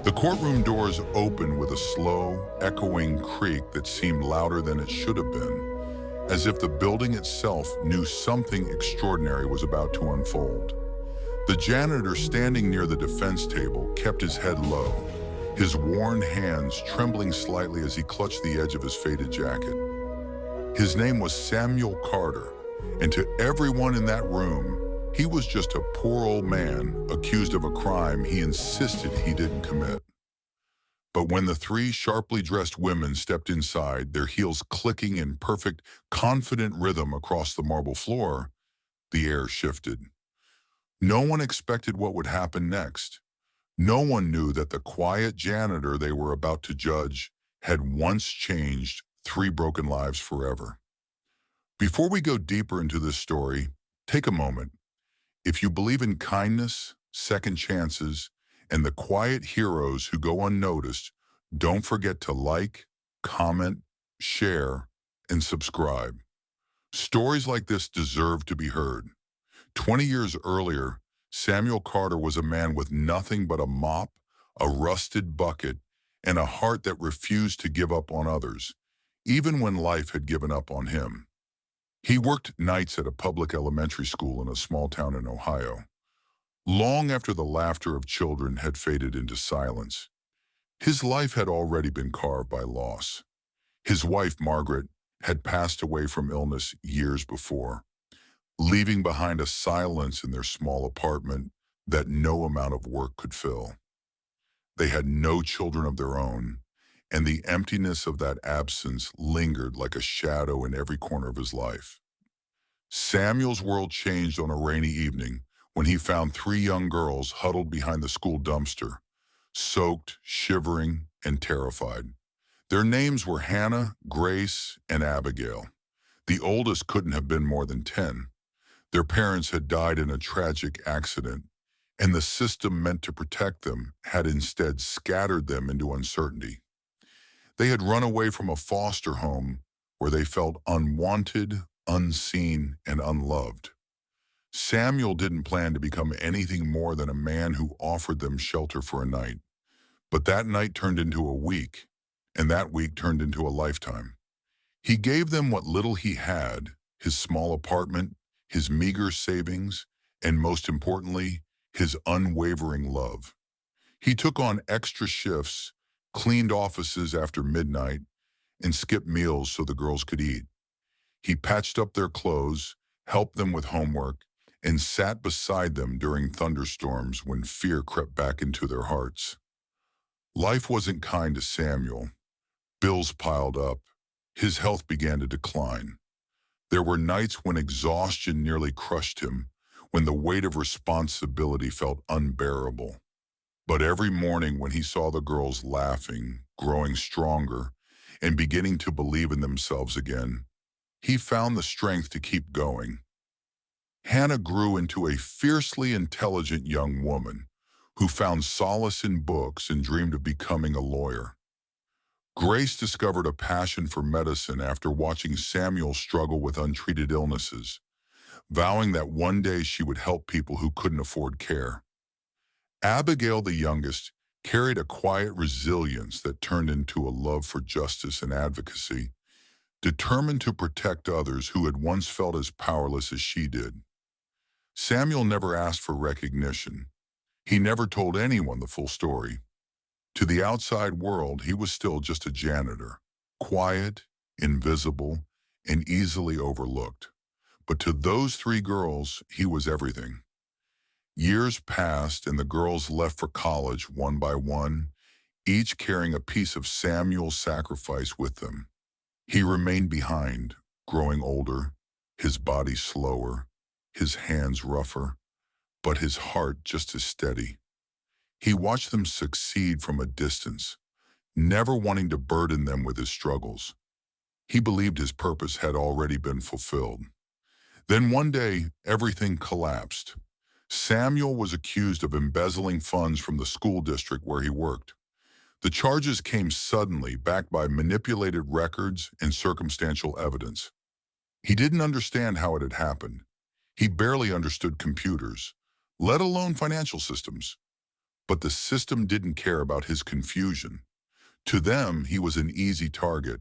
The courtroom doors opened with a slow, echoing creak that seemed louder than it should have been, as if the building itself knew something extraordinary was about to unfold. The janitor standing near the defense table kept his head low, his worn hands trembling slightly as he clutched the edge of his faded jacket. His name was Samuel Carter, and to everyone in that room, he was just a poor old man accused of a crime he insisted he didn't commit. But when the three sharply dressed women stepped inside, their heels clicking in perfect, confident rhythm across the marble floor, the air shifted. No one expected what would happen next. No one knew that the quiet janitor they were about to judge had once changed three broken lives forever. Before we go deeper into this story, take a moment. If you believe in kindness, second chances, and the quiet heroes who go unnoticed, don't forget to like, comment, share, and subscribe. Stories like this deserve to be heard. 20 years earlier, Samuel Carter was a man with nothing but a mop, a rusted bucket, and a heart that refused to give up on others, even when life had given up on him. He worked nights at a public elementary school in a small town in Ohio. Long after the laughter of children had faded into silence, his life had already been carved by loss. His wife, Margaret, had passed away from illness years before, leaving behind a silence in their small apartment that no amount of work could fill. They had no children of their own, and the emptiness of that absence lingered like a shadow in every corner of his life. Samuel's world changed on a rainy evening when he found three young girls huddled behind the school dumpster, soaked, shivering, and terrified. Their names were Hannah, Grace, and Abigail. The oldest couldn't have been more than 10. Their parents had died in a tragic accident, and the system meant to protect them had instead scattered them into uncertainty. They had run away from a foster home where they felt unwanted, unseen, and unloved. Samuel didn't plan to become anything more than a man who offered them shelter for a night. But that night turned into a week, and that week turned into a lifetime. He gave them what little he had, his small apartment, his meager savings, and most importantly, his unwavering love. He took on extra shifts, cleaned offices after midnight, and skipped meals so the girls could eat. He patched up their clothes, helped them with homework, and sat beside them during thunderstorms when fear crept back into their hearts. Life wasn't kind to Samuel. Bills piled up. His health began to decline. There were nights when exhaustion nearly crushed him, when the weight of responsibility felt unbearable. But every morning when he saw the girls laughing, growing stronger, and beginning to believe in themselves again, he found the strength to keep going. Hannah grew into a fiercely intelligent young woman who found solace in books and dreamed of becoming a lawyer. Grace discovered a passion for medicine after watching Samuel struggle with untreated illnesses, vowing that one day she would help people who couldn't afford care. Abigail, the youngest, carried a quiet resilience that turned into a love for justice and advocacy, determined to protect others who had once felt as powerless as she did. Samuel never asked for recognition. He never told anyone the full story. To the outside world, he was still just a janitor, quiet, invisible, and easily overlooked. But to those three girls, he was everything. Years passed and the girls left for college one by one, each carrying a piece of Samuel's sacrifice with them. He remained behind, growing older, his body slower, his hands rougher, but his heart just as steady. He watched them succeed from a distance, never wanting to burden them with his struggles. He believed his purpose had already been fulfilled. Then one day, everything collapsed. Samuel was accused of embezzling funds from the school district where he worked. The charges came suddenly, backed by manipulated records and circumstantial evidence. He didn't understand how it had happened. He barely understood computers, let alone financial systems. But the system didn't care about his confusion. To them, he was an easy target,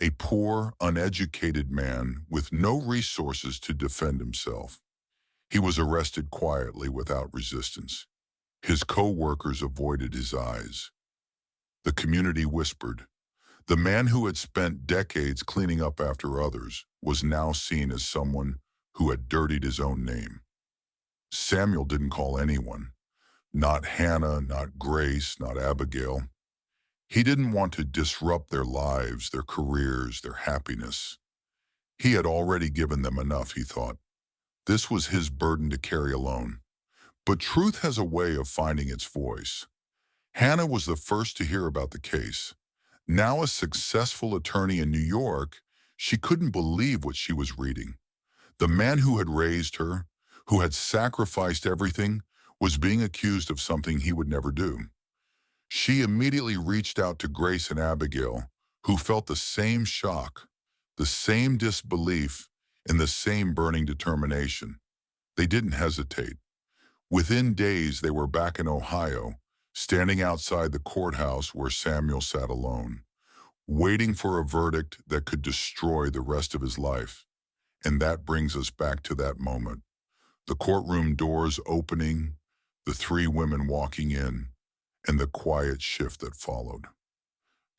a poor, uneducated man with no resources to defend himself. He was arrested quietly without resistance. His co-workers avoided his eyes. The community whispered. The man who had spent decades cleaning up after others was now seen as someone who had dirtied his own name. Samuel didn't call anyone. Not Hannah, not Grace, not Abigail. He didn't want to disrupt their lives, their careers, their happiness. He had already given them enough, he thought. This was his burden to carry alone. But truth has a way of finding its voice. Hannah was the first to hear about the case. Now a successful attorney in New York, she couldn't believe what she was reading. The man who had raised her, who had sacrificed everything, was being accused of something he would never do. She immediately reached out to Grace and Abigail, who felt the same shock, the same disbelief, and the same burning determination. They didn't hesitate. Within days, they were back in Ohio, standing outside the courthouse where Samuel sat alone, waiting for a verdict that could destroy the rest of his life. And that brings us back to that moment. The courtroom doors opening, the three women walking in, and the quiet shift that followed.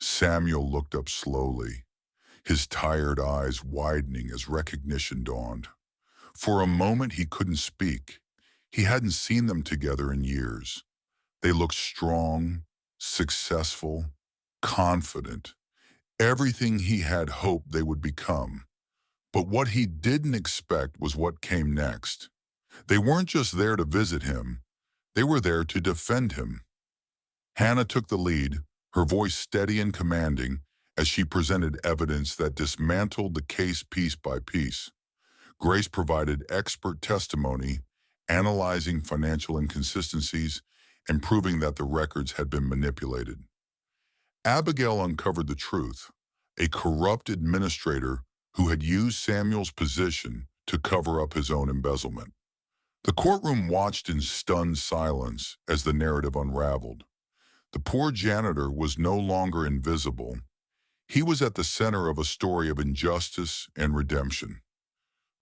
Samuel looked up slowly, his tired eyes widening as recognition dawned. For a moment he couldn't speak. He hadn't seen them together in years. They looked strong, successful, confident, everything he had hoped they would become. But what he didn't expect was what came next. They weren't just there to visit him, they were there to defend him. Hannah took the lead, her voice steady and commanding, as she presented evidence that dismantled the case piece by piece. Grace provided expert testimony, analyzing financial inconsistencies and proving that the records had been manipulated. Abigail uncovered the truth, a corrupt administrator who had used Samuel's position to cover up his own embezzlement. The courtroom watched in stunned silence as the narrative unraveled. The poor janitor was no longer invisible. He was at the center of a story of injustice and redemption.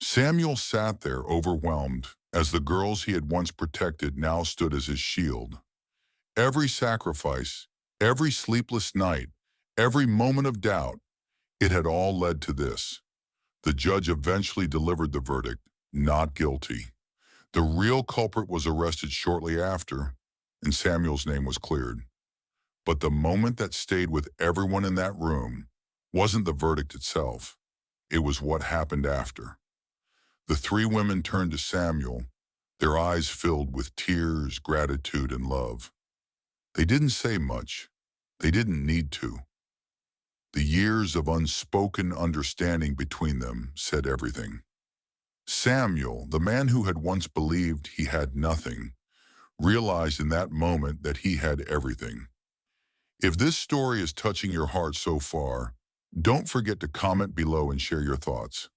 Samuel sat there overwhelmed as the girls he had once protected now stood as his shield. Every sacrifice, every sleepless night, every moment of doubt, it had all led to this. The judge eventually delivered the verdict, not guilty. The real culprit was arrested shortly after, and Samuel's name was cleared. But the moment that stayed with everyone in that room wasn't the verdict itself. It was what happened after. The three women turned to Samuel, their eyes filled with tears, gratitude, and love. They didn't say much. They didn't need to. The years of unspoken understanding between them said everything. Samuel, the man who had once believed he had nothing, realized in that moment that he had everything. If this story is touching your heart so far, don't forget to comment below and share your thoughts.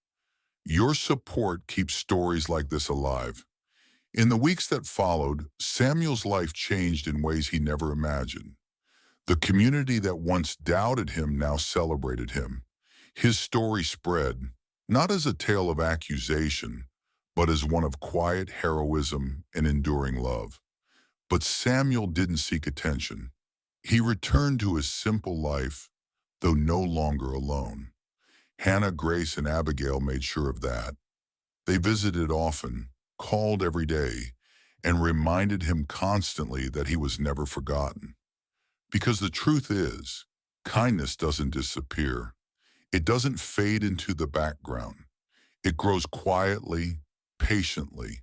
Your support keeps stories like this alive. In the weeks that followed, Samuel's life changed in ways he never imagined. The community that once doubted him now celebrated him. His story spread, not as a tale of accusation, but as one of quiet heroism and enduring love. But Samuel didn't seek attention. He returned to his simple life, though no longer alone. Hannah, Grace, and Abigail made sure of that. They visited often, called every day, and reminded him constantly that he was never forgotten. Because the truth is, kindness doesn't disappear. It doesn't fade into the background. It grows quietly, patiently,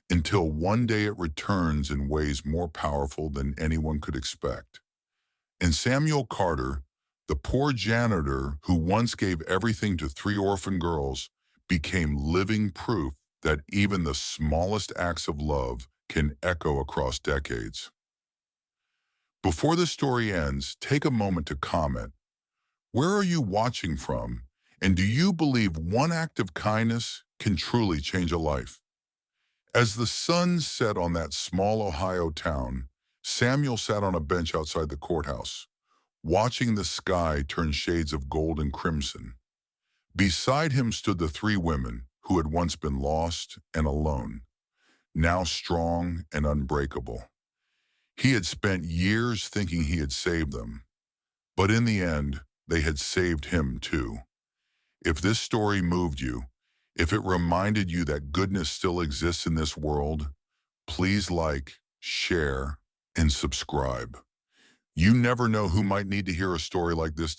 until one day it returns in ways more powerful than anyone could expect. And Samuel Carter, the poor janitor who once gave everything to three orphan girls, became living proof that even the smallest acts of love can echo across decades. Before the story ends, take a moment to comment. Where are you watching from? And do you believe one act of kindness can truly change a life? As the sun set on that small Ohio town, Samuel sat on a bench outside the courthouse, watching the sky turn shades of gold and crimson. Beside him stood the three women who had once been lost and alone, now strong and unbreakable. He had spent years thinking he had saved them, but in the end, they had saved him too. If this story moved you, if it reminded you that goodness still exists in this world, please like, share, and subscribe. You never know who might need to hear a story like this